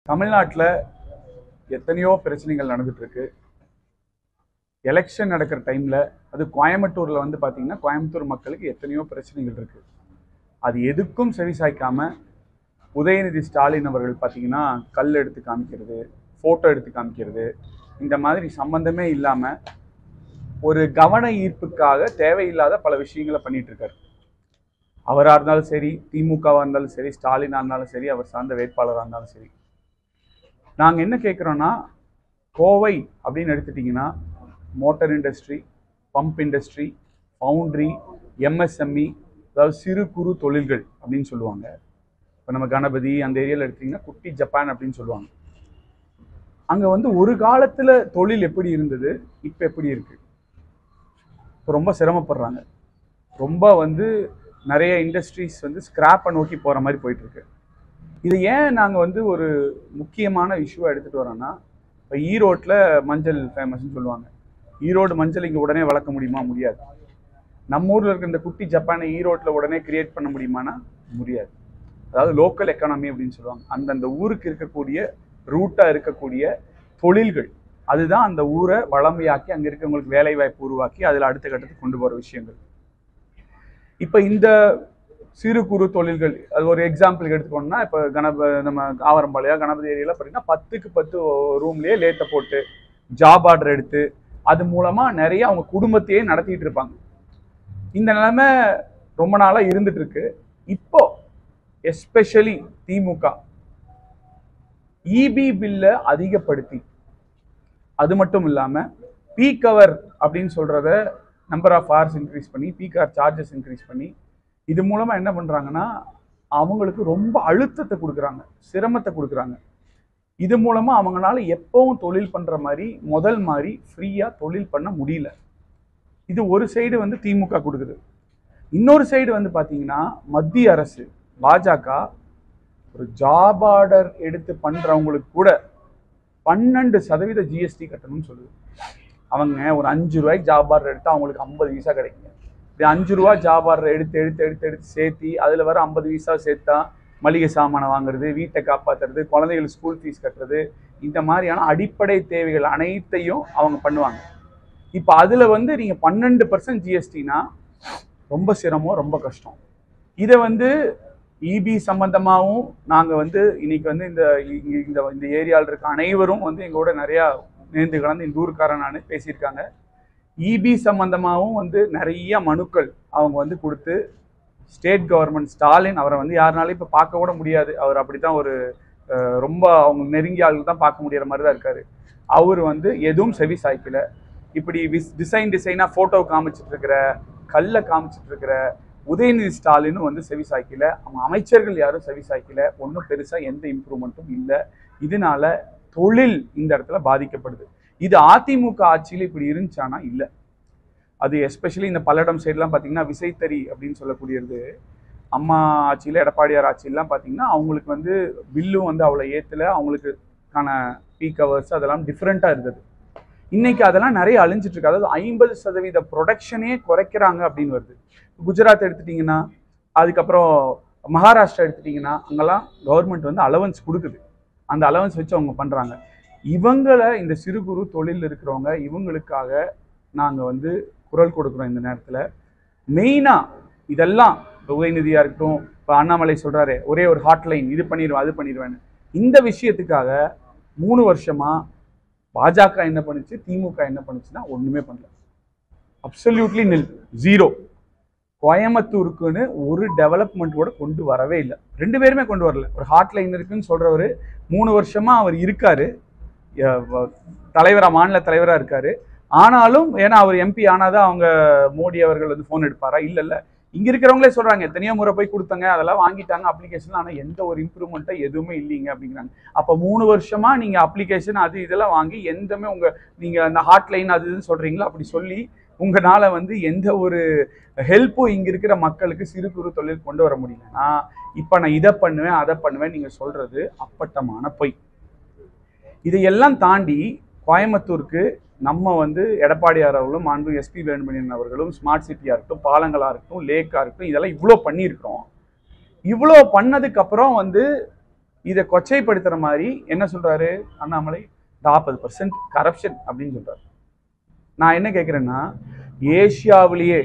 தமிழ்நாட்டில் எத்தனையோ பிரச்சனைகள் நடந்துட்டு இருக்கு. எலெக்ஷன் நடக்கிற டைம்ல அது கோயம்புத்தூர்ல வந்து பார்த்தீங்கன்னா கோயம்புத்தூர் மக்களுக்கு எத்தனையோ பிரச்சனைகள் இருக்கு. அது எதுக்கும் செவி சாய்க்காம உதயநிதி ஸ்டாலின் அவர்கள் பார்த்தீங்கன்னா கல் எடுத்து காமிக்கிறது, ஃபோட்டோ எடுத்து காமிக்கிறது, இந்த மாதிரி சம்பந்தமே இல்லாமல் ஒரு கவன ஈர்ப்புக்காக தேவையில்லாத பல விஷயங்களை பண்ணிட்டு இருக்காரு. அவராக இருந்தாலும் சரி, திமுகவாக இருந்தாலும் சரி, ஸ்டாலினாக இருந்தாலும் சரி, அவர் சார்ந்த வேட்பாளராக இருந்தாலும் சரி. நாங்கள் என்ன கேட்குறோன்னா, கோவை அப்படின்னு எடுத்துட்டிங்கன்னா motor industry, pump industry, foundry, MSME, அதாவது சிறு குறு தொழில்கள் அப்படின்னு சொல்லுவாங்க. இப்போ நம்ம கணபதி அந்த ஏரியாவில் எடுத்திங்கன்னா குட்டி ஜப்பான் அப்படின்னு சொல்லுவாங்க. அங்கே வந்து ஒரு காலத்தில் தொழில் எப்படி இருந்தது, இப்போ எப்படி இருக்குது. இப்போ ரொம்ப சிரமப்படுறாங்க. ரொம்ப வந்து நிறைய இண்டஸ்ட்ரீஸ் வந்து ஸ்கிராப்பை நோக்கி போகிற மாதிரி போயிட்டுருக்கு. இது ஏன் நாங்கள் வந்து ஒரு முக்கியமான இஷ்யூவாக எடுத்துகிட்டு வரோன்னா, இப்போ ஈரோட்டில் மஞ்சள் ஃபேமஸ்ன்னு சொல்லுவாங்க. ஈரோடு மஞ்சள் இங்கே உடனே வளர்க்க முடியுமா? முடியாது. நம்ம ஊரில் இருக்கிற இந்த குட்டி ஜப்பானை ஈரோட்டில் உடனே கிரியேட் பண்ண முடியுமானா முடியாது. அதாவது லோக்கல் எக்கானமி அப்படின்னு சொல்லுவாங்க. அந்தந்த ஊருக்கு இருக்கக்கூடிய ரூட்டாக இருக்கக்கூடிய தொழில்கள், அதுதான் அந்த ஊரை வளமையாக்கி அங்கே இருக்கவங்களுக்கு வேலை வாய்ப்பு உருவாக்கி அதில் அடுத்த கட்டத்துக்கு கொண்டு போகிற விஷயங்கள். இப்போ இந்த சிறு குறு தொழில்கள், அது ஒரு எக்ஸாம்பிளுக்கு எடுத்துக்கோன்னா, இப்போ நம்ம ஆவரம்பாளையம் கணபதி ஏரியாவில் பார்த்தீங்கன்னா 10க்கு 10 ரூம்லேயே லேட்டை போட்டு ஜாப் ஆர்டர் எடுத்து அது மூலமாக நிறைய அவங்க குடும்பத்தையே நடத்திட்டு இருப்பாங்க. இந்த நிலைமை ரொம்ப நாளாக இருந்துட்டு இருக்கு. இப்போ எஸ்பெஷலி திமுக இபி பில்லை அதிகப்படுத்தி, அது மட்டும் இல்லாமல் பீக் ஹவர் அப்படின்னு சொல்கிறத நம்பர் ஆஃப் ஹவர்ஸ் இன்க்ரீஸ் பண்ணி, பீக் ஹவர் சார்ஜஸ் இன்க்ரீஸ் பண்ணி, இது மூலமாக என்ன பண்ணுறாங்கன்னா அவங்களுக்கு ரொம்ப அழுத்தத்தை கொடுக்குறாங்க, சிரமத்தை கொடுக்குறாங்க. இது மூலமாக அவங்களால எப்பவும் தொழில் பண்ணுற மாதிரி முதல் மாதிரி ஃப்ரீயாக தொழில் பண்ண முடியல. இது ஒரு சைடு வந்து திமுக கொடுக்குது. இன்னொரு சைடு வந்து பார்த்தீங்கன்னா மத்திய அரசு பாஜக ஒரு ஜாப் ஆர்டர் எடுத்து பண்ணுறவங்களுக்கு கூட 12% ஜிஎஸ்டி கட்டணும்னு சொல்லுது. அவங்க ஒரு 5 ரூபாய்க்கு ஜாப் ஆர்டர் எடுத்தால் அவங்களுக்கு 50 வீசா கிடைக்குங்க. இப்படி 5 ரூபா ஜாப் ஆர்டர் எடுத்து சேர்த்தி அதில் வர 50 வீசா சேர்த்தா மளிகை சாமானை வாங்குறது, வீட்டை காப்பாற்றுறது, குழந்தைகளுக்கு ஸ்கூல் ஃபீஸ் கட்டுறது, இந்த மாதிரியான அடிப்படை தேவைகள் அனைத்தையும் அவங்க பண்ணுவாங்க. இப்போ அதில் வந்து நீங்கள் 12% ஜிஎஸ்டினா ரொம்ப சிரமம், ரொம்ப கஷ்டம். இதை வந்து இபி சம்பந்தமாகவும் நாங்கள் வந்து இன்னைக்கு வந்து இந்த ஏரியாவில் இருக்க அனைவரும் வந்து எங்களோட நிறையா நேர்ந்து கலந்து இந்த ஊருக்காரன் நான் பேசியிருக்காங்க. இபி சம்பந்தமாகவும் வந்து நிறைய மனுக்கள் அவங்க வந்து கொடுத்து ஸ்டேட் கவர்மெண்ட் ஸ்டாலின் அவரை வந்து யாருனாலும் இப்போ பார்க்க கூட முடியாது. அவர் அப்படி தான் ஒரு ரொம்ப அவங்க நெருங்கிய ஆளுகள் தான் பார்க்க முடிகிற மாதிரி தான் இருக்கார். அவர் வந்து எதுவும் செவி சாய்க்கல. இப்படி டிசைனாக ஃபோட்டோ காமிச்சிட்டு இருக்கிற, கல்லை காமிச்சிட்டு இருக்கிற உதயநிதி ஸ்டாலினும் வந்து செவி சாய்க்கல. அவங்க அமைச்சர்கள் யாரும் செவி சாய்க்கல. ஒன்றும் பெருசாக எந்த இம்ப்ரூவ்மெண்ட்டும் இல்லை. இதனால தொழில் இந்த இடத்துல பாதிக்கப்படுது. இது அதிமுக ஆட்சியில் இப்படி இருந்துச்சானா இல்லை. அது எஸ்பெஷலி இந்த பல்லடம் சைட்லாம் பார்த்தீங்கன்னா விசைத்தறி அப்படின்னு சொல்லக்கூடியது அம்மா ஆட்சியில், எடப்பாடியார் ஆட்சியெல்லாம் பார்த்தீங்கன்னா அவங்களுக்கு வந்து பில்லும் வந்து அவ்வளோ ஏற்றலை. அவங்களுக்கான பீக் ஹவர்ஸ் அதெல்லாம் டிஃப்ரெண்ட்டாக இருந்தது. இன்னைக்கு அதெல்லாம் நிறைய அழிஞ்சிட்டு இருக்கு. அதாவது 50% ப்ரொடக்ஷனே குறைக்கிறாங்க அப்படின்னு வருது. குஜராத் எடுத்துட்டிங்கன்னா, அதுக்கப்புறம் மகாராஷ்டிரா எடுத்துட்டிங்கன்னா, அங்கெல்லாம் கவர்மெண்ட் வந்து அலவன்ஸ் கொடுக்குது. அந்த அலவன்ஸ் வச்சு அவங்க பண்ணுறாங்க. இவங்களை இந்த சிறு குறு தொழில் இருக்கிறவங்க இவங்களுக்காக நாங்கள் வந்து குரல் கொடுக்குறோம் இந்த நேரத்தில். மெயினாக இதெல்லாம் உதயநிதியாக இருக்கட்டும், இப்போ அண்ணாமலை சொல்கிறாரு ஒரே ஒரு ஹாட்லைன், இது பண்ணிடுவேன் அது பண்ணிடுவேன்னு. இந்த விஷயத்துக்காக 3 வருஷமாக பாஜக என்ன பண்ணுச்சு, திமுக என்ன பண்ணுச்சுன்னா ஒன்றுமே பண்ணல. அப்சல்யூட்லி நில், ஜீரோ. கோயம்புத்தூருக்குன்னு ஒரு டெவலப்மெண்ட் கூட கொண்டு வரவே இல்லை. 2 பேருமே கொண்டு வரல. ஒரு ஹாட்லைன் இருக்குன்னு சொல்கிறவர் 3 வருஷமாக அவர் இருக்கார், தலைவராக, மாநில தலைவராக இருக்கார். ஆனாலும் ஏன்னா அவர் எம்பி ஆனாதான் அவங்க மோடி அவர்கள் வந்து ஃபோன் எடுப்பாரா? இல்லை. இங்கே இருக்கிறவங்களே சொல்கிறாங்க எத்தனையோ முறை போய் கொடுத்தாங்க, அதெல்லாம் வாங்கிட்டாங்க அப்ளிகேஷன், ஆனால் எந்த ஒரு இம்ப்ரூவ்மெண்ட்டை எதுவுமே இல்லைங்க அப்படிங்கிறாங்க. அப்போ 3 வருஷமாக நீங்கள் அப்ளிகேஷன் அது இதெல்லாம் வாங்கி எந்தமே நீங்கள் அந்த ஹாட்லைன் அது இதுன்னு சொல்கிறீங்களா? அப்படி சொல்லி உங்களால் வந்து எந்த ஒரு ஹெல்ப்பும் இங்கே இருக்கிற மக்களுக்கு சிறு குறு தொழில் கொண்டு வர முடியலன்னா, இப்போ நான் இதை பண்ணுவேன் அதை பண்ணுவேன் நீங்கள் சொல்கிறது அப்பட்டமான பொய். இதையெல்லாம் தாண்டி கோயம்புத்தூருக்கு நம்ம வந்து எடப்பாடியார் அவர்களும் மாண்பு எஸ்பி வேலுமணியன் அவர்களும் ஸ்மார்ட் சிட்டியாக இருக்கட்டும், பாலங்களாக இருக்கட்டும், லேக்காக இருக்கட்டும், இதெல்லாம் இவ்வளோ பண்ணியிருக்கிறோம். இவ்வளோ பண்ணதுக்கப்புறம் வந்து இதை கொச்சைப்படுத்துற மாதிரி என்ன சொல்றாரு அண்ணாமலை, 40% கரப்ஷன் அப்படின்னு சொல்றாரு. நான் என்ன கேட்குறேன்னா, ஏசியாவிலேயே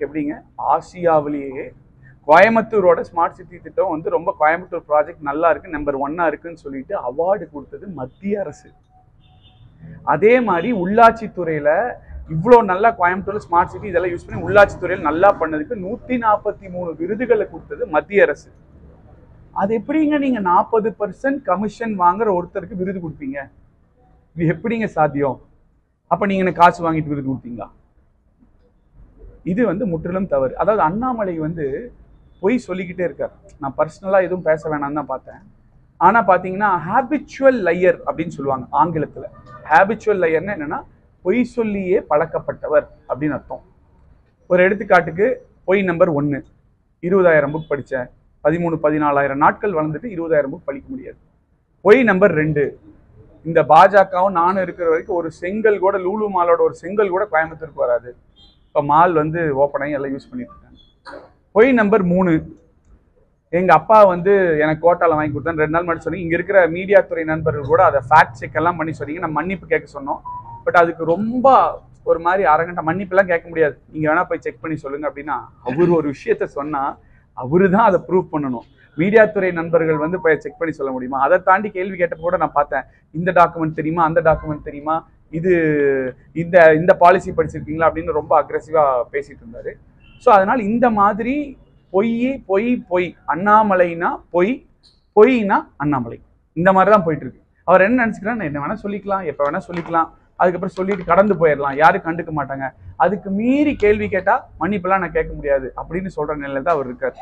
எப்படிங்க, ஆசியாவிலேயே கோயம்புத்தூரோட ஸ்மார்ட் சிட்டி திட்டம் வந்து ரொம்ப கோயம்புத்தூர் ப்ராஜெக்ட் நல்லா இருக்கு, நம்பர் 1 இருக்குன்னு சொல்லிட்டு அவார்டு கொடுத்தது மத்திய அரசு. அதே மாதிரி உள்ளாட்சித்துறையில இவ்வளோ நல்லா கோயம்புத்தூர்ல ஸ்மார்ட் சிட்டி இதெல்லாம் யூஸ் பண்ணி உள்ளாட்சித்துறையில் நல்லா பண்ணதுக்கு 143 விருதுகளை கொடுத்தது மத்திய அரசு. அது எப்படிங்க நீங்க 40% கமிஷன் வாங்குற ஒருத்தருக்கு விருது கொடுப்பீங்க? இது எப்படிங்க சாத்தியம்? அப்ப நீங்க எனக்கு காசு வாங்கிட்டு விருது கொடுத்தீங்களா? இது வந்து முற்றிலும் தவறு. அதாவது அண்ணாமலை வந்து பொய் சொல்லிக்கிட்டே இருக்கார். நான் பர்சனலா எதுவும் பேச வேணாம்னு தான் பார்த்தேன். ஆனா பாத்தீங்கன்னா ஹேபிச்சுவல் லையர் அப்படின்னு சொல்லுவாங்க ஆங்கிலத்துல. ஹேபிச்சுவல் லையர்னா என்னன்னா, பொய் சொல்லியே பழக்கப்பட்டவர் அப்படின்னு அர்த்தம். ஒரு எடுத்துக்காட்டுக்கு, பொய் நம்பர் 1, 20,000 புக் படித்தேன், 13-14,000 நாட்கள் வளர்ந்துட்டு 20,000 புக் படிக்க முடியாது. பொய் நம்பர் 2, இந்த பாஜகவும் நானும் இருக்கிற வரைக்கும் ஒரு செங்கல் கூட, லூலு மாலோட ஒரு செங்கல் கூட கோயம்புத்தூருக்கு வராது. இப்போ மால் வந்து ஓப்பன் ஆகி எல்லாம் யூஸ் பண்ணிட்டு இருக்காங்க. பொய் நம்பர் 3, எங்கள் அப்பா வந்து எனக்கு கோட்டாவில் வாங்கி கொடுத்தேன் 2 நாள் முன்னாடி சொன்னீங்க. இங்கே இருக்கிற மீடியா துறை நண்பர்கள் கூட அதை ஃபேக்ட் செக் எல்லாம் பண்ணி சொன்னீங்க. நான் மன்னிப்பு கேட்க சொன்னோம். பட் அதுக்கு ரொம்ப ஒரு மாதிரி அரகண்ட மன்னிப்பெல்லாம் கேட்க முடியாது, நீங்கள் வேணா போய் செக் பண்ணி சொல்லுங்க அப்படின்னா, அவர் ஒரு விஷயத்த சொன்னால் அவரு தான் அதை ப்ரூவ் பண்ணணும். மீடியா துறை நண்பர்கள் வந்து போய் செக் பண்ணி சொல்ல முடியுமா? அதை தாண்டி கேள்வி கேட்டப்போ கூட நான் பார்த்தேன், இந்த டாக்குமெண்ட் தெரியுமா, அந்த டாக்குமெண்ட் தெரியுமா, இது இந்த பாலிசி படிச்சிருக்கீங்களா அப்படின்னு ரொம்ப அக்ரெசிவாக பேசிட்டு இருந்தாரு. ஸோ அதனால் இந்த மாதிரி பொய் பொய் பொய், அண்ணாமலைனா பொய், பொய்னா அண்ணாமலை, இந்த மாதிரி தான் போயிட்டு இருக்கு. அவர் என்ன நினச்சிக்கிறார், என்ன வேணா சொல்லிக்கலாம், எப்போ வேணா சொல்லிக்கலாம், அதுக்கப்புறம் சொல்லிட்டு கடந்து போயிடலாம், யாரும் கண்டுக்க மாட்டாங்க, அதுக்கு மீறி கேள்வி கேட்டால் மன்னிப்பெல்லாம் நான் கேட்க முடியாது அப்படின்னு சொல்கிற நிலையில் தான் அவர் இருக்கார்.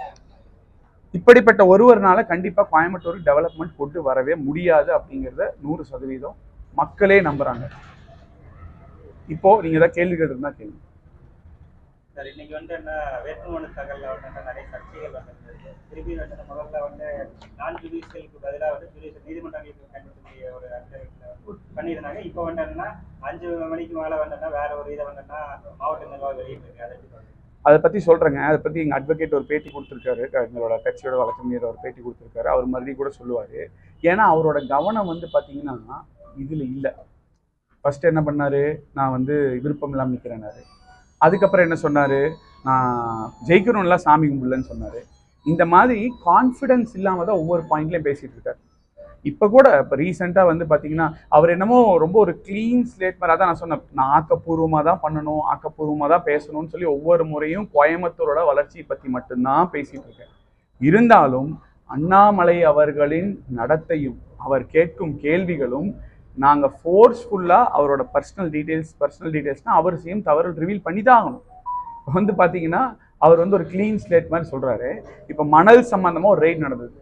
இப்படிப்பட்ட ஒருவர்னால கண்டிப்பாக கோயம்புத்தூருக்கு டெவலப்மெண்ட் கொண்டு வரவே முடியாது அப்படிங்கிறத 100% மக்களே நம்புறாங்க. இப்போ நீங்க ஏதாவது கேள்வி கேட்டிருந்தா கேள்வி. சார், இன்னைக்கு வந்து என்ன வேட்புமனு தாக்கல்ல வந்து நிறைய சர்ச்சைகள் வந்திருந்தது. திருப்பி வந்து முதல்ல வந்து நான் ஜுடிஷியலுக்கு பதிலாக வந்து ஜுடிஷியல் நீதிமன்றங்களுக்கு பயன்படுத்தக்கூடிய ஒரு அக்ரிமெண்ட்ல பண்ணியிருந்தாங்க. இப்போ வந்து என்னன்னா 5 மணிக்கு மேலே வந்தோன்னா வேற ஒரு இதை வந்தோன்னா மாவட்ட நிர்வாகம் வெளியிட்டிருக்கு. அதை பற்றி சொல்கிறேங்க. அதை பற்றி எங்கள் அட்வொகேட் ஒரு பேட்டி கொடுத்துருக்காரு, எங்களோட கட்சியோட வழக்கறிஞர் ஒரு பேட்டி கொடுத்துருக்காரு. அவர் மறுபடியும் கூட சொல்லுவார். ஏன்னா அவரோட கவனம் வந்து பார்த்தீங்கன்னா இதில் இல்லை. ஃபர்ஸ்ட் என்ன பண்ணார், நான் வந்து விருப்பம் இல்லாமல் நிற்கிறேன்னாரு. அதுக்கப்புறம் என்ன சொன்னார், நான் ஜெயிக்கணும்லாம் சாமி கும்பிடலன்னு சொன்னார். இந்த மாதிரி கான்ஃபிடென்ஸ் இல்லாமல் தான் ஒவ்வொரு பாயிண்ட்லையும் பேசிகிட்டு இருக்காரு. இப்போ கூட இப்போ ரீசெண்டாக வந்து பார்த்தீங்கன்னா அவர் என்னமோ ரொம்ப ஒரு க்ளீன் ஸ்லேட் மாதிரி, அதான் நான் சொன்னேன், நான் ஆக்கப்பூர்வமாக தான் பண்ணணும், ஆக்கப்பூர்வமாக தான் பேசணும்னு சொல்லி ஒவ்வொரு முறையும் கோயம்புத்தூரோட வளர்ச்சியை பற்றி மட்டும்தான் பேசிகிட்டு இருக்கேன். இருந்தாலும் அண்ணாமலை அவர்களின் நடத்தையும் அவர் கேட்கும் கேள்விகளும் நாங்கள் ஃபோர்ஸ்ஃபுல்லாக அவரோட பர்சனல் டீட்டெயில்ஸ்னால் அவர் செய்யும் தவறு ரிவீல் பண்ணி தான் ஆகணும். வந்து பார்த்தீங்கன்னா அவர் வந்து ஒரு க்ளீன் ஸ்லேட் மாதிரி சொல்கிறாரு. இப்போ மணல் சம்மந்தமாக ஒரு ரெய்ட் நடந்தது.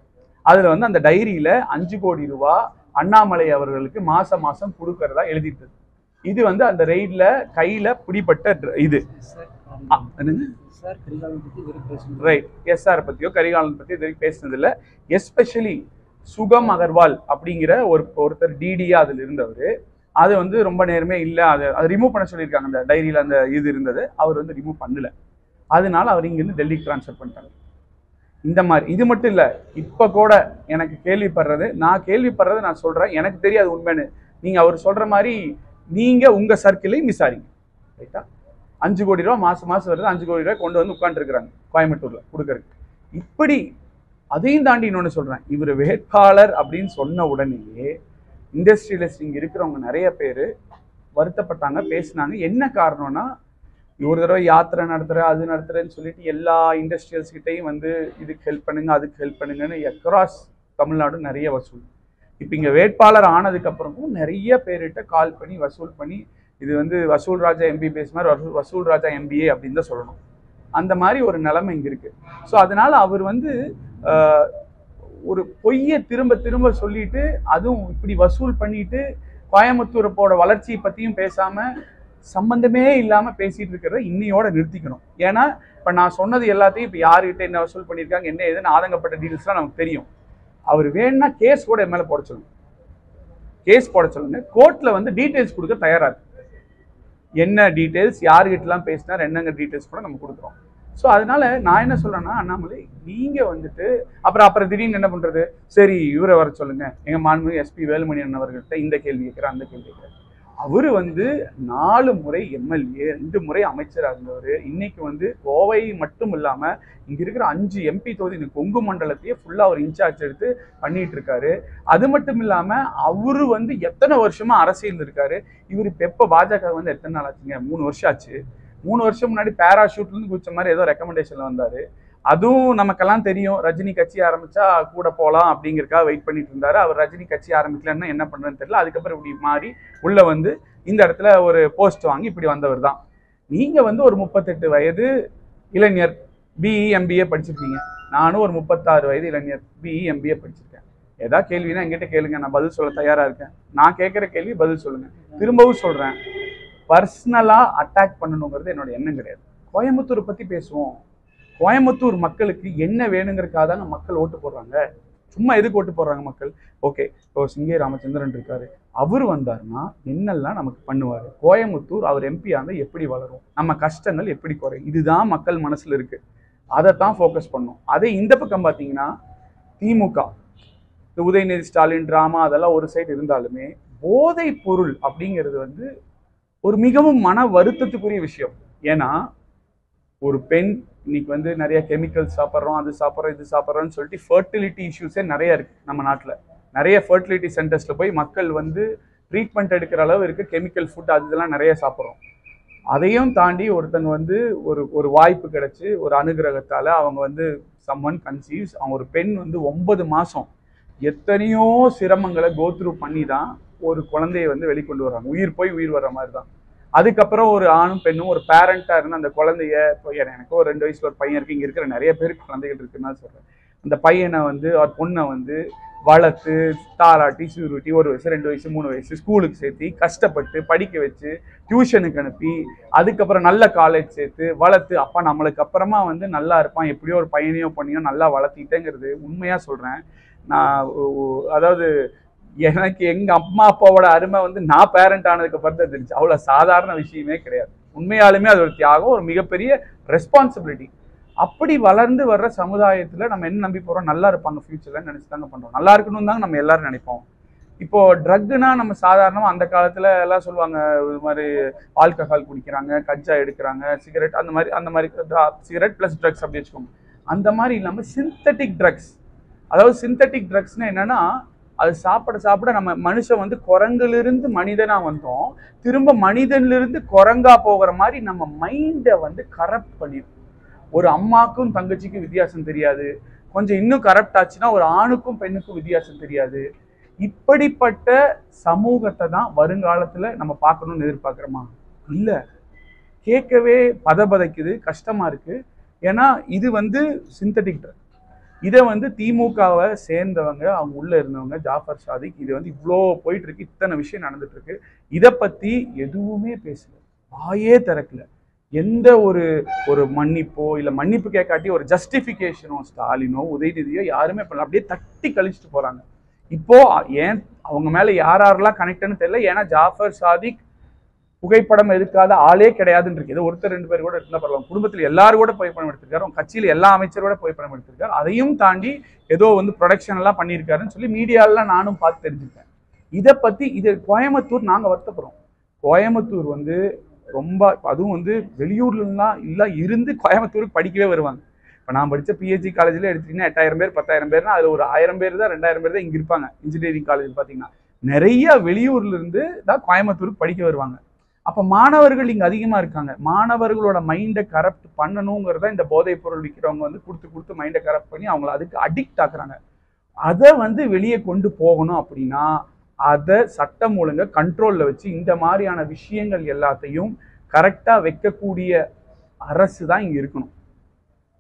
அதில் வந்து அந்த டைரியில் 5 கோடி ரூபா அண்ணாமலை அவர்களுக்கு மாதம் கொடுக்கறதா எழுதிட்டது. இது வந்து அந்த ரெய்டில் கையில் பிடிப்பட்ட இது என்னங்க ரைட். எஸ்ஆர் பற்றியோ கரிகாலன் பற்றியோ இது வரைக்கும் பேசினதில்லை. எஸ்பெஷலி சுகம் அகர்வால் அப்படிங்கிற ஒருத்தர் டிடியா அதில் இருந்தவர். அது வந்து ரொம்ப நேரமே இல்லை, அதை ரிமூவ் பண்ண சொல்லியிருக்காங்க. அந்த டைரியில் அந்த இது இருந்தது, அவர் வந்து ரிமூவ் பண்ணல. அதனால அவர் இங்கேருந்து டெல்லிக்கு ட்ரான்ஸ்ஃபர் பண்ணிட்டாங்க. இந்த மாதிரி இது மட்டும் இல்லை, இப்போ கூட எனக்கு கேள்விப்படுறது நான் சொல்கிறேன், எனக்கு தெரியாது உண்மைன்னு. நீங்கள் அவர் சொல்கிற மாதிரி நீங்கள் உங்கள் சர்க்கிளையும் விசாரிங்க, ரைட்டா? 5 கோடி ரூபா மாதம் வருது, 5 கோடி ரூபாய் கொண்டு வந்து உட்காந்துருக்குறாங்க கோயம்புத்தூரில் கொடுக்கறதுக்கு. இப்படி அதையும் தாண்டி இன்னொன்று சொல்கிறேன், இவர் வேட்பாளர் அப்படின்னு சொன்ன உடனேயே இண்டஸ்ட்ரியலிஸ்ட் இங்கே இருக்கிறவங்க நிறைய பேர் வருத்தப்பட்டாங்க, பேசினாங்க. என்ன காரணம்னா, ஒரு தடவை யாத்திரை நடத்துகிறேன், அது நடத்துகிறேன்னு சொல்லிட்டு எல்லா இண்டஸ்ட்ரியல்ஸ்கிட்டையும் வந்து இதுக்கு ஹெல்ப் பண்ணுங்க, அதுக்கு ஹெல்ப் பண்ணுங்கன்னு அக்ராஸ் தமிழ்நாடு நிறைய வசூல். இப்போ இங்கே வேட்பாளர் ஆனதுக்கப்புறமும் நிறைய பேர்கிட்ட கால் பண்ணி வசூல் பண்ணி, இது வந்து வசூல் ராஜா எம்பிபிஎஸ் மாதிரி வசூல் ராஜா எம்பிஏ அப்படின்னு தான் சொல்லணும். அந்த மாதிரி ஒரு நிலைமை இங்கே இருக்குது. ஸோ அதனால் அவர் வந்து ஒரு பொய்யை திரும்ப சொல்லிட்டு, அதுவும் இப்படி வசூல் பண்ணிட்டு கோயம்புத்தூரோட வளர்ச்சியை பற்றியும் பேசாமல் சம்பந்தமே இல்லாமல் பேசிகிட்டு இருக்கிறத இன்னையோட நிறுத்திக்கணும். ஏன்னா இப்போ நான் சொன்னது எல்லாத்தையும் இப்போ யார்கிட்ட என்ன வசூல் பண்ணியிருக்காங்க, என்ன ஏதுன்னு ஆதங்கப்பட்ட டீட்டெயில்ஸ்லாம் நமக்கு தெரியும். அவர் வேணும்னா கேஸ் கூட மேலே போட சொல்லுங்க, கோர்ட்டில் வந்து டீட்டெயில்ஸ் கொடுக்க தயாராக இருக்கு. என்ன டீட்டெயில்ஸ், யார்கிட்டலாம் பேசினார், என்னங்க டீட்டெயில்ஸ் கூட நம்ம கொடுக்குறோம். ஸோ அதனால நான் என்ன சொல்றேன்னா, அண்ணாமலை நீங்க வந்துட்டு அப்புறம் திடீர்னு என்ன பண்றது, சரி இவரை வர சொல்லுங்க, எங்க மாண்புமிகு எஸ்பி வேலுமணி அவர்கள்ட்ட இந்த கேள்வி கேட்கிறேன் அந்த கேள்வி கேட்கிறேன். அவரு வந்து 4 முறை எம்எல்ஏ, 2 முறை அமைச்சராக இருந்தவர். இன்னைக்கு வந்து கோவை மட்டும் இல்லாம இங்க இருக்கிற 5 எம்பி தொகுதி இந்த கொங்கு மண்டலத்தையே ஃபுல்லா அவர் இன்சார்ஜ் எடுத்து பண்ணிட்டு இருக்காரு. அது மட்டும் இல்லாம அவரு வந்து எத்தனை வருஷமா அரசியல் இருக்காரு. இவர் இப்ப எப்ப பாஜக வந்து எத்தனை நாள் ஆச்சுங்க, 3 வருஷம் ஆச்சு. 3 வருஷம் முன்னாடி பேராஷூட்ல இருந்து குதிச்ச மாதிரி ஏதோ ரெக்கமெண்டேஷன்ல வந்தாரு. அதுவும் நமக்கெல்லாம் தெரியும், ரஜினி கட்சி ஆரம்பிச்சா கூட போகலாம் அப்படிங்கிறக்காக வெயிட் பண்ணிட்டு இருந்தாரு. அவர் ரஜினி கட்சி ஆரம்பிக்கலன்னா என்ன பண்றதுன்னு தெரியல. அதுக்கப்புறம் இப்படி மாறி உள்ள வந்து இந்த இடத்துல ஒரு போஸ்ட் வாங்கி இப்படி வந்தவர் தான். நீங்க வந்து ஒரு 38 வயது இளைஞர், பிஇ எம்பிஏ படிச்சிருக்கீங்க. நானும் ஒரு 36 வயது இளைஞர், பிஇ எம்பிஏ படிச்சிருக்கேன். ஏதாவது கேள்வினா என்கிட்ட கேளுங்க, நான் பதில் சொல்ல தயாரா இருக்கேன். நான் கேட்குற கேள்வி பதில் சொல்லுங்க. திரும்பவும் சொல்றேன், பர்சனலா அட்டாக் பண்ணணுங்கிறது என்னோட எண்ணம் கிடையாது. கோயம்புத்தூர் பத்தி பேசுவோம். கோயம்புத்தூர் மக்களுக்கு என்ன வேணுங்கிறதுக்காக தான் மக்கள் ஓட்டு போடுறாங்க. சும்மா எதுக்கு ஓட்டு போடுறாங்க மக்கள்? ஓகே, இப்போ சிங்கே ராமச்சந்திரன் இருக்காரு, அவர் வந்தாருன்னா என்னெல்லாம் நமக்கு பண்ணுவார், கோயம்புத்தூர் அவர் எம்பியாக இருந்தால் எப்படி வளரும், நம்ம கஷ்டங்கள் எப்படி குறையும், இதுதான் மக்கள் மனசில் இருக்கு. அதை தான் ஃபோக்கஸ் பண்ணும். அதே இந்த பக்கம் பார்த்தீங்கன்னா திமுக, இந்த உதயநிதி ஸ்டாலின் ட்ராமா அதெல்லாம் ஒரு சைடு இருந்தாலுமே போதை பொருள் அப்படிங்கிறது வந்து ஒரு மிகவும் மன வருத்தத்துக்குரிய விஷயம். ஏன்னா ஒரு பெண் இன்னைக்கு வந்து நிறைய கெமிக்கல்ஸ் சாப்பிட்றோம், அது சாப்பிட்றோம், இது சாப்பிட்றோம்னு சொல்லிட்டு ஃபர்டிலிட்டி இஷ்யூஸே நிறைய இருக்கு நம்ம நாட்டில். நிறைய ஃபர்டிலிட்டி சென்டர்ஸில் போய் மக்கள் வந்து ட்ரீட்மெண்ட் எடுக்கிற அளவு இருக்குது. கெமிக்கல் ஃபுட் அது இதெல்லாம் நிறைய சாப்பிட்றோம். அதையும் தாண்டி ஒருத்தங்க வந்து ஒரு வாய்ப்பு கிடைச்சி ஒரு அனுகிரகத்தால் அவங்க வந்து சம்மன் கன்சீவ்ஸ், அவங்க ஒரு பெண் வந்து 9 மாதம் எத்தனையோ சிரமங்களை கோத்ரூ பண்ணி தான் ஒரு குழந்தைய வந்து வெளிக்கொண்டு வர்றாங்க. உயிர் போய் உயிர் வர்ற மாதிரி தான். அதுக்கப்புறம் ஒரு ஆணும் பெண்ணும் ஒரு பேரண்டாக இருந்து அந்த குழந்தைய, இப்போ எனக்கும் ஒரு 2 வயசுல ஒரு பையன் இருக்கு, இங்கே இருக்கிற நிறைய பேருக்கு குழந்தைகள் இருக்குன்னு தான் சொல்கிறேன். அந்த பையனை வந்து ஒரு பொண்ணை வந்து வளர்த்து தாராட்டி சூருட்டி 1 வயசு 2 வயசு 3 வயசு ஸ்கூலுக்கு சேர்த்து கஷ்டப்பட்டு படிக்க வச்சு டியூஷனுக்கு அனுப்பி அதுக்கப்புறம் நல்ல காலேஜ் சேர்த்து வளர்த்து, அப்பா நம்மளுக்கு அப்புறமா வந்து நல்லா இருப்பான், எப்படியோ ஒரு பையனையோ பொண்ணையோ நல்லா வளர்த்திட்டேங்கிறது உண்மையாக சொல்கிறேன். நான் அதாவது எனக்கு எங்க அம்மா அப்பாவோட அருமை வந்து நான் பேரண்ட் ஆனதுக்கு அப்புறம் தான் தெரிஞ்சு. அவ்வளோ சாதாரண விஷயமே கிடையாது. உண்மையாலுமே அது ஒரு தியாகம், ஒரு மிகப்பெரிய ரெஸ்பான்சிபிலிட்டி. அப்படி வளர்ந்து வர்ற சமுதாயத்தில் நம்ம என்ன நம்பி போகிறோம், நல்லா இருப்பாங்க ஃபியூச்சரில் நினச்சி தாங்க பண்ணுறோம். நல்லா இருக்கணும் தாங்க நம்ம எல்லாரும் நினைப்போம். இப்போ ட்ரக்குனா நம்ம சாதாரணமாக அந்த காலத்தில் எல்லாம் சொல்லுவாங்க, இது மாதிரி ஆல்கஹால் குடிக்கிறாங்க, கஞ்சா எடுக்கிறாங்க, சிகரெட், அந்த மாதிரி சிகரெட் ப்ளஸ் ட்ரக்ஸ் அப்படி வச்சுக்கோங்க. அந்த மாதிரி இல்லாமல் சிந்தட்டிக் ட்ரக்ஸ், அதாவது சிந்தட்டிக் ட்ரக்ஸ்னால் என்னென்னா, அது சாப்பிட நம்ம மனுஷன் வந்து குரங்கிலிருந்து மனிதனா வந்தோம், திரும்ப மனிதனிலிருந்து குரங்கா போகிற மாதிரி நம்ம மைண்டை வந்து கரப்ட் பண்ணிடும். ஒரு அம்மாக்கும் தங்கச்சிக்கும் வித்தியாசம் தெரியாது. கொஞ்சம் இன்னும் கரப்ட் ஆச்சுன்னா ஒரு ஆணுக்கும் பெண்ணுக்கும் வித்தியாசம் தெரியாது. இப்படிப்பட்ட சமூகத்தை தான் வருங்காலத்துல நம்ம பார்க்கணும்னு எதிர்பார்க்கிறோமா? இல்ல. கேட்கவே பதபதைக்குது, கஷ்டமா இருக்கு. ஏன்னா இது வந்து சிந்தட்டிக் ட்ரக். இதை வந்து திமுகவை சேர்ந்தவங்க, அவங்க உள்ள இருந்தவங்க, ஜாஃபர் சாதிக், இது வந்து இவ்வளோ போயிட்டு இருக்கு, இத்தனை விஷயம் நடந்துட்டு இருக்கு, இதை பத்தி எதுவுமே பேசல, வாயே திறக்கல. எந்த ஒரு மன்னிப்போ இல்லை மன்னிப்பு கேட்காட்டி ஒரு ஜஸ்டிஃபிகேஷனோ ஸ்டாலினோ உதயநிதியோ யாருமே பண்ணல. அப்படியே தட்டி கழிச்சுட்டு போறாங்க. இப்போ ஏன் அவங்க மேல யாரெல்லாம் கனெக்ட்னு தெரியல. ஏன்னா ஜாஃபர் சாதிக் புகைப்படம் எடுக்காத ஆளே கிடையாதுன்னு இருக்கு. ஏதோ ஒருத்தர் 2 பேர் கூட இருந்தா பரவாயில்ல. குடும்பத்தில் எல்லாரும் கூட புகைப்படம் எடுத்திருக்காரு, கட்சியில் எல்லா அமைச்சரோட புகைப்படம் எடுத்திருக்காரு. அதையும் தாண்டி ஏதோ வந்து ப்ரொடக்ஷன் எல்லாம் பண்ணியிருக்காருன்னு சொல்லி மீடியாலாம் நானும் பார்த்து தெரிஞ்சுட்டேன். இதை பத்தி இது கோயம்புத்தூர் நாங்கள் வருத்தப்படுறோம். கோயம்புத்தூர் வந்து ரொம்ப, அதுவும் வந்து வெளியூர்லாம் இல்லை இருந்து கோயம்புத்தூருக்கு படிக்கவே வருவாங்க. இப்போ நான் படித்த பிஹெச்டி காலேஜில் எடுத்துக்கிட்டீங்கன்னா 8000 பேர் 10,000 பேர்னா அதில் ஒரு 1000 பேர் தான் 2000 பேர் தான் இங்கே இருப்பாங்க. இன்ஜினியரிங் காலேஜ் பார்த்தீங்கன்னா நிறைய வெளியூர்ல இருந்து தான் கோயம்புத்தூருக்கு படிக்க வருவாங்க. அப்போ மாணவர்கள் இங்கே அதிகமாக இருக்காங்க. மாணவர்களோட மைண்டை கரப்ட் பண்ணணுங்கிறத இந்த போதைப் பொருள் விற்கிறவங்க வந்து கொடுத்து மைண்டை கரப்ட் பண்ணி அவங்கள அதுக்கு அடிக்ட் ஆக்குறாங்க. அதை வந்து வெளியே கொண்டு போகணும் அப்படின்னா அதை சட்டம் ஒழுங்கை கண்ட்ரோலில் வச்சு இந்த மாதிரியான விஷயங்கள் எல்லாத்தையும் கரெக்டாக வைக்கக்கூடிய அரசு தான் இங்கே இருக்கணும்.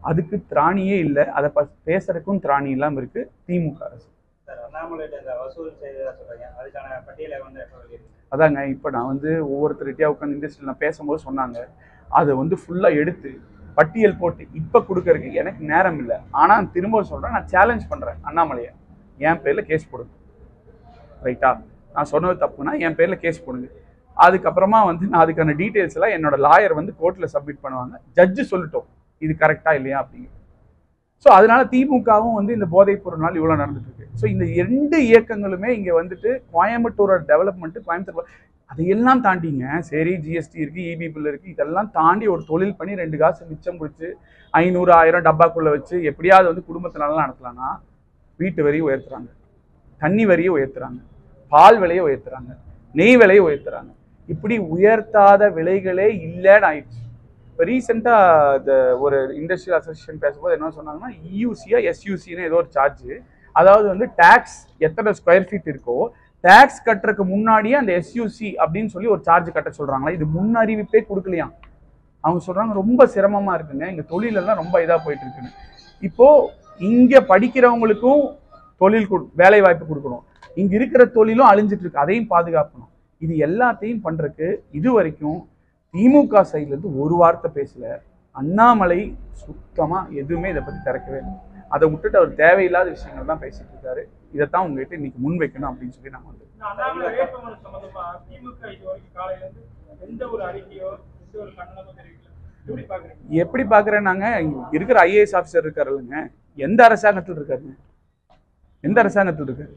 அதுக்கு திராணியே இல்லை. அதை பேசுறதுக்கும் திராணி இல்லாமல் இருக்கு திமுக அரசு. அதாங்க இப்போ நான் வந்து ஒவ்வொருத்தருகிட்டயா உட்காந்து இண்டஸ்ட்ரியில் நான் பேசும்போது சொன்னாங்க, அதை வந்து ஃபுல்லாக எடுத்து பட்டியல் போட்டு இப்போ கொடுக்கறதுக்கு எனக்கு நேரம் இல்லை. ஆனால் திரும்ப சொல்கிறேன், நான் சேலஞ்ச் பண்ணுறேன் அண்ணாமலையை, என் பேரில் கேஸ் போடுங்க. ரைட்டா? நான் சொன்னது தப்புனா என் பேரில் கேஸ் போடுங்க. அதுக்கப்புறமா வந்து நான் அதுக்கான டீட்டெயில்ஸ் எல்லாம் என்னோட லாயர் வந்து கோர்ட்டில் சப்மிட் பண்ணுவாங்க. ஜட்ஜு சொல்லிட்டோம், இது கரெக்டா இல்லையா அப்படிங்கிறது. ஸோ அதனால திமுகவும் வந்து இந்த போதைப் பொருள்னால இவ்வளோ நடந்துட்டு இருக்கு. ஸோ இந்த 2 இயக்கங்களுமே இங்கே வந்துட்டு கோயம்புத்தூரோட டெவலப்மெண்ட் கோயம்புத்தூர் அதையெல்லாம் தாண்டிங்க. சரி ஜிஎஸ்டி இருக்கு, இபி பில் இருக்கு, இதெல்லாம் தாண்டி ஒரு தொழில் பண்ணி 2 காசு மிச்சம் பிடிச்சி 500 1000 டப்பாக்குள்ள வச்சு எப்படியாவது வந்து குடும்பத்தை நல்லா நடத்தலாம்னா வீட்டு வரியை உயர்த்துறாங்க, தண்ணி வரியை உயர்த்துறாங்க, பால் விலையை உயர்த்துறாங்க, நெய் விலையை உயர்த்துறாங்க. இப்படி உயர்த்தாத விலைகளே இல்லைன்னு ஆயிடுச்சு. இப்போ ரீசெண்டாக இந்த ஒரு இண்டஸ்ட்ரியல் அசோசியேஷன் பேசும்போது என்ன சொன்னாங்கன்னா, இயூசியா எஸ்யூசின்னு ஏதோ ஒரு சார்ஜ், அதாவது வந்து டேக்ஸ் எத்தனை ஸ்கொயர் ஃபீட் இருக்கோ டேக்ஸ் கட்டுறதுக்கு முன்னாடியே அந்த எஸ்யூசி அப்படின்னு சொல்லி ஒரு சார்ஜ் கட்ட சொல்றாங்களா. இது முன் அறிவிப்பே கொடுக்கலையாம். அவங்க சொல்றாங்க ரொம்ப சிரமமா இருக்குங்க, எங்க தொழிலெல்லாம் ரொம்ப இதா போயிட்டு இருக்குன்னு. இப்போ இங்க படிக்கிறவங்களுக்கும் தொழில் வேலை வாய்ப்பு கொடுக்கணும், இங்க இருக்கிற தொழிலும் அழிஞ்சிட்டு இருக்கு, அதையும் பாதுகாக்கணும். இது எல்லாத்தையும் பண்றதுக்கு இது வரைக்கும் திமுக சைட்ல இருந்து ஒரு வார்த்தை பேசல. அண்ணாமலை சுத்தமா எதுவுமே இதை பத்தி திறக்கவே இல்லை. அதை விட்டுட்டு அவர் தேவையில்லாத விஷயங்கள் தான் பேசிட்டு இருக்காரு. இதைத்தான் உங்ககிட்ட இன்னைக்கு முன் வைக்கணும் அப்படின்னு சொல்லி நான் வந்து எப்படி பாக்குறேன். நாங்க இருக்கிற ஐஏஎஸ் ஆபிசர் இருக்காரு இல்லைங்க, எந்த அரசாங்கத்தில் இருக்காருங்க? எந்த அரசாங்கத்தில் இருக்காரு?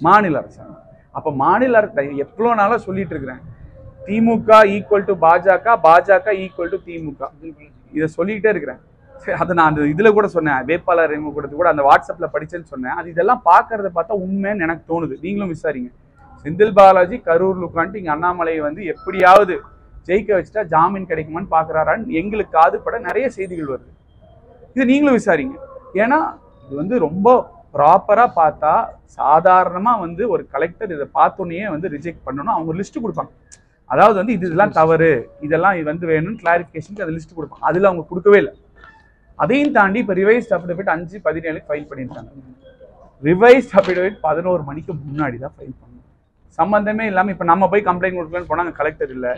மாநில அரசாங்கம். அப்ப மாநில எவ்வளோ நாளா சொல்லிட்டு இருக்கிறேன், திமுக ஈக்குவல் டு பாஜக, பாஜக ஈக்குவல் டு திமுக, இதை சொல்லிக்கிட்டே இருக்கிறேன். அதை நான் அந்த இதுல கூட சொன்னேன், வேட்பாளர் கூடது கூட அந்த வாட்ஸ்அப்ல படிச்சேன்னு சொன்னேன். அது இதெல்லாம் பாக்குறத பார்த்தா உண்மைன்னு எனக்கு தோணுது. நீங்களும் விசாரிங்க. செந்தில் பாலாஜி கரூர்ல உட்காந்துட்டு இங்க அண்ணாமலையை வந்து எப்படியாவது ஜெயிக்க வச்சுட்டா ஜாமீன் கிடைக்குமான்னு பாக்குறாரான்னு எங்களுக்கு காதுபட நிறைய செய்திகள் வருது. இது நீங்களும் விசாரிங்க. ஏன்னா இது வந்து ரொம்ப ப்ராப்பரா பார்த்தா சாதாரணமா வந்து ஒரு கலெக்டர் இதை பார்த்தோன்னே வந்து ரிஜெக்ட் பண்ணணும். அவங்க லிஸ்ட் கொடுப்பாங்க, அதாவது வந்து இதெல்லாம் தவறு, இதெல்லாம் இது வந்து வேணும்னு கிளாரிஃபிகேஷனுக்கு அதை லிஸ்ட் கொடுப்பாங்க. அதுல அவங்க கொடுக்கவே இல்லை. அதையும் தாண்டி இப்போ ரிவைஸ்ட் அஃபிடவிட் 5/17 ஃபைல் பண்ணியிருக்காங்க. ரிவைஸ்ட் அஃபிடவிட் 11 மணிக்கு முன்னாடி தான் ஃபைல் பண்ணணும். சம்பந்தமே இல்லாமல் இப்போ நம்ம போய் கம்ப்ளைண்ட் கொடுக்கலன்னு போனால் அங்கே கலெக்டர் இல்லை,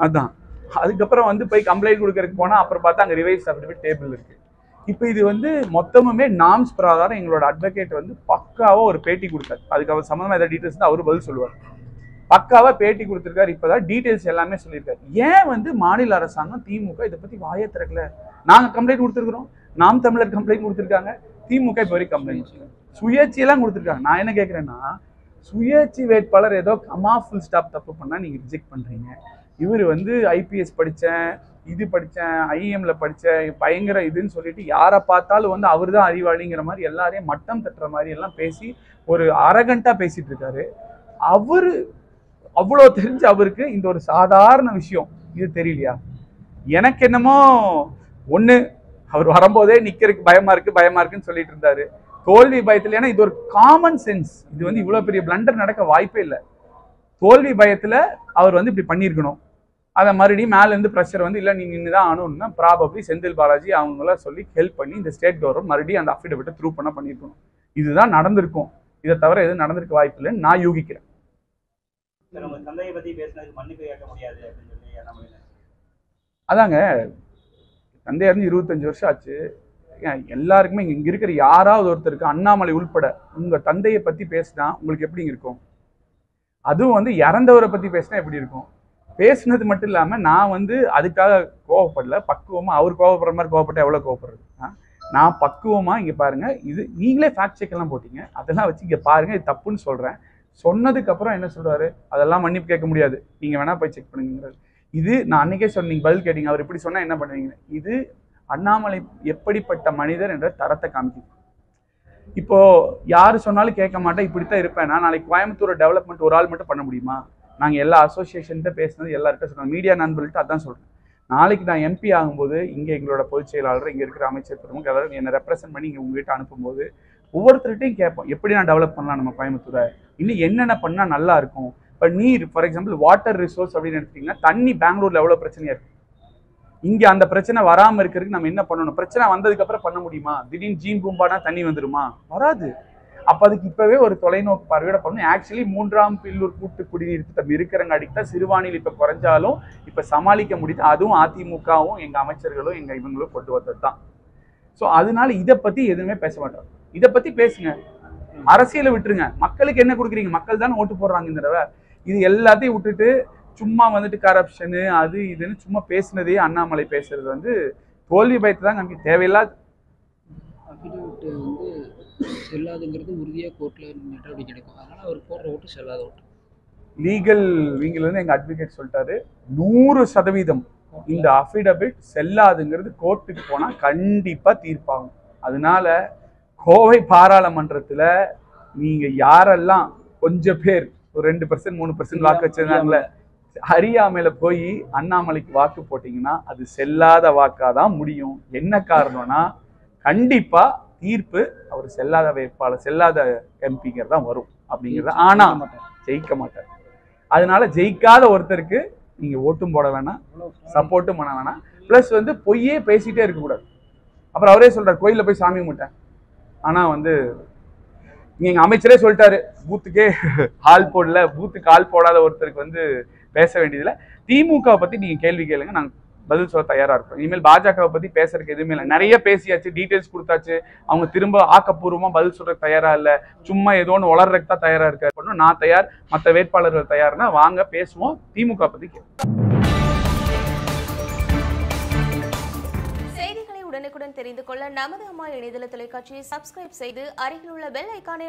அதுதான். அதுக்கப்புறம் வந்து போய் கம்ப்ளைண்ட் கொடுக்கறதுக்கு போனால் அப்புறம் பார்த்தா அங்கே ரிவைஸ்ட் அஃபிடவிட் டேபிள் இருக்கு. இப்போ இது வந்து மொத்தமுமே நாம்ஸ் பிரகாரம் எங்களோட அட்வொகேட் வந்து பக்காவாக ஒரு பேட்டி கொடுத்தாரு. அதுக்கு அவர் சம்மந்தமாக ஏதாவது டீட்டெயில்ஸ் தான் அவர் பதில் சொல்லுவார். பக்காவா பேட்டி கொடுத்துருக்காரு. இப்பதான் டீடைல்ஸ் எல்லாமே சொல்லியிருக்காரு. ஏன் வந்து மாநில அரசாங்கம் திமுக இதை பத்தி வாயை திறக்கல? நாங்க கம்ப்ளைண்ட் கொடுத்துருக்கிறோம், நாம் தமிழர் கம்ப்ளைண்ட் கொடுத்துருக்காங்க, திமுக இப்போ வரைக்கும் கம்ப்ளைண்ட் சுயேட்சையெல்லாம் கொடுத்துருக்காங்க. நான் என்ன கேட்கிறேன்னா, சுயேட்சை வேட்பாளர் ஏதோ கமா ஃபுல் ஸ்டாப் தப்பு பண்ணா நீங்க ரிஜெக்ட் பண்றீங்க. இவர் வந்து ஐபிஎஸ் படித்தேன், இது படித்தேன், ஐஎம்ல படித்தேன், பயங்கர இதுன்னு சொல்லிட்டு யாரை பார்த்தாலும் வந்து அவர் தான் அறிவாளிங்கிற மாதிரி எல்லாரையும் மட்டம் தட்டுற மாதிரி எல்லாம் பேசி ஒரு அரகண்டா பேசிட்டு இருக்காரு. அவரு அவ்வளோ தெரிஞ்சு அவருக்கு இந்த ஒரு சாதாரண விஷயம் இது தெரியலையா? எனக்கு என்னமோ ஒன்று அவர் வரும்போதே நிற்கிறதுக்கு பயமா இருக்குன்னு சொல்லிட்டு இருந்தாரு. தோல்வி பயத்தில், ஏன்னா இது ஒரு காமன் சென்ஸ், இது வந்து இவ்வளோ பெரிய பிளண்டர் நடக்க வாய்ப்பே இல்லை. தோல்வி பயத்தில் அவர் வந்து இப்படி பண்ணியிருக்கணும். அதை மறுபடியும் மேலேருந்து ப்ரெஷர் வந்து இல்லை நீங்கள் இன்னுதான் ஆகணும்னா ப்ராபப்ளி செந்தில் பாலாஜி அவங்களாம் சொல்லி ஹெல்ப் பண்ணி இந்த ஸ்டேட் கவர்மெண்ட் மறுபடியும் அந்த அஃபிடவிட்டை த்ரூ பண்ணியிருக்கணும். இதுதான் நடந்திருக்கும். இதை தவிர எதுவும் நடந்திருக்க வாய்ப்பு இல்லைன்னு நான் யூகிக்கிறேன். அதாங்க, தந்தையா இருந்து 25 வருஷம் ஆச்சு. எல்லாருக்குமே இங்க இருக்கிற யாராவது ஒருத்தருக்கு, அண்ணாமலை உள்பட, உங்க தந்தையை பத்தி பேசினா உங்களுக்கு எப்படி இருக்கும்? அதுவும் வந்து இறந்தவரை பத்தி பேசினா எப்படி இருக்கும்? பேசினது மட்டும் இல்லாம நான் வந்து அதுக்காக கோவப்படல, பக்குவமா அவர் கோவப்படுற மாதிரி கோவப்பட்ட எவ்வளவு கோவப்படுறது. நான் பக்குவமா இங்க பாருங்க, இது நீங்களே ஃபேக்ட் செக் எல்லாம் போட்டீங்க, அதெல்லாம் வச்சு இங்க பாருங்க, இது தப்புன்னு சொல்றேன். சொன்னதுக்கு அப்புறம் என்ன சொல்றாரு, அதெல்லாம் மன்னிப்பு கேட்க முடியாது, நீங்க வேணா போய் செக் பண்ணுங்கிறாரு. இது நான் அன்னைக்கே சொன்னீங்க, பதில் கேட்டீங்க, அவர் இப்படி சொன்னா என்ன பண்ணுவீங்க? இது அண்ணாமலை எப்படிப்பட்ட மனிதர் என்ற தரத்தை காமிக்குது. இப்போ யாரு சொன்னாலும் கேட்க மாட்டேன், இப்படித்தான் இருப்பேன். நாளைக்கு கோயம்புத்தூர் டெவலப்மெண்ட் ஒரு ஆள் மட்டும் பண்ண முடியுமா? நாங்கள் எல்லா அசோசியேஷன்கிட்ட பேசினது, எல்லார்கிட்ட சொன்னோம், மீடியா நண்பர்கள்ட்ட அதான் சொல்றேன். நாளைக்கு நான் எம்பி ஆகும்போது இங்கே எங்களோட பொதுச் செயலாளர், இங்கே இருக்கிற அமைச்சர் பெருமக்கள் எல்லாரும் என்னை ரெப்ரசென்ட் பண்ணி இங்கே உங்ககிட்ட அனுப்பும்போது ஒவ்வொருத்தர்கிட்டையும் கேட்போம், எப்படி நான் டெவலப் பண்ணலாம் நம்ம கோயம்புத்தூரை, இன்னும் என்னென்ன பண்ணால் நல்லா இருக்கும். இப்போ நீர், ஃபார் எக்ஸாம்பிள் வாட்டர் ரிசோர்ஸ் அப்படின்னு எடுத்தீங்கன்னா, தண்ணி பெங்களூர்ல எவ்வளோ பிரச்சனையா இருக்கு. இங்கே அந்த பிரச்சனை வராமல் இருக்கிறதுக்கு நம்ம என்ன பண்ணணும்? பிரச்சனை வந்ததுக்கப்புறம் பண்ண முடியுமா? திடீர்னு ஜீன் பூம்பானா தண்ணி வந்துருமா? வராது. அப்போ அதுக்கு இப்போவே ஒரு தொலைநோக்கு பார்வையோட பண்ணணும். ஆக்சுவலி 3ஆம் பில்லூர் கூட்டு குடிநீர் திட்டம் இருக்கிறங்காடிக்கு தான் சிறுவாணியில் இப்போ குறைஞ்சாலும் இப்போ சமாளிக்க முடியுது. அதுவும் அதிமுகவும் எங்கள் அமைச்சர்களும் எங்கள் இவங்களும் கொண்டு வந்தது தான். ஸோ அதனால இதை பற்றி எதுவுமே பேச மாட்டோம். இதை பற்றி பேசுங்க, அரசியலை விட்டுருங்க. மக்களுக்கு என்ன கொடுக்குறீங்க? மக்கள் தானே ஓட்டு போடுறாங்க இந்த தடவை. இது எல்லாத்தையும் விட்டுட்டு சும்மா வந்துட்டு கரப்ஷனு அது இதுன்னு சும்மா பேசினதே அண்ணாமலை பேசுறது வந்து தோல்வி பயத்தை தான் நமக்கு தேவையில்லாத. அஃபிடவிட் வந்து செல்லாதுங்கிறது உறுதியாக கோர்ட்டில் நடவடிக்கை எடுக்கும். அதனால் அவர் போடுற ஓட்டு செல்லாத ஓட்டு. லீகல் விங்கிலேருந்து எங்கள் அட்வொகேட் சொல்லிட்டாரு 100% இந்த அஃபிடவிட் செல்லாதுங்கிறது கோர்ட்டுக்கு போனால் கண்டிப்பாக தீர்ப்பாகும். அதனால கோவை பாராளுமன்றத்தில் நீங்கள் யாரெல்லாம் கொஞ்சம் பேர் ஒரு 2% 3% வாக்கு வச்சிருந்தாங்களே அறியாமையில போய் அண்ணாமலைக்கு வாக்கு போட்டீங்கன்னா அது செல்லாத வாக்காதான் முடியும். என்ன காரணம்னா கண்டிப்பா தீர்ப்பு அவர் செல்லாத வேட்பாளர் செல்லாத எம்பிங்கிறது தான் வரும் அப்படிங்கிறது. ஆனா ஜெயிக்க மாட்டார். அதனால ஜெயிக்காத ஒருத்தருக்கு நீங்க ஓட்டும் போட வேணாம், சப்போர்ட்டும் பண்ண வேணாம். பிளஸ் வந்து பொய்யே பேசிட்டே இருக்கக்கூடாது. அப்புறம் அவரே சொல்றாரு கோயிலில் போய் சாமி கும்பிட்டேன். ஆனா வந்து எங்க அமைச்சரே சொல்லிட்டாரு பூத்துக்கே ஆள் போடல, பூத்துக்கு ஆள் போடாத ஒருத்தருக்கு வந்து பேச வேண்டியதில்லை. திமுகவை பத்தி நீங்க கேள்வி கேளுங்க, நாங்க பதில் சொல்ல தயாரா இருக்கோம். இனிமேல் பாஜகவை பத்தி பேசுறதுக்கு எதுவுமே இல்லை. நிறைய பேசியாச்சு, டீட்டெயில்ஸ் கொடுத்தாச்சு. அவங்க திரும்ப ஆக்கப்பூர்வமா பதில் சொல்றதுக்கு தயாரா இல்லை, சும்மா ஏதோ ஒன்று வளர்றதுக்கு தான் தயாரா இருக்காரு. நான் தயார், மற்ற வேட்பாளர்கள் தயார்னா வாங்க பேசுவோம். திமுக பத்தி செய்திகளை உடனுக்குடன் தெரிந்து கொள்ள நமது அம்மா இணையதள தொலைக்காட்சியை சப்ஸ்கிரைப் செய்து அருகில் உள்ள பெல் ஐக்கானை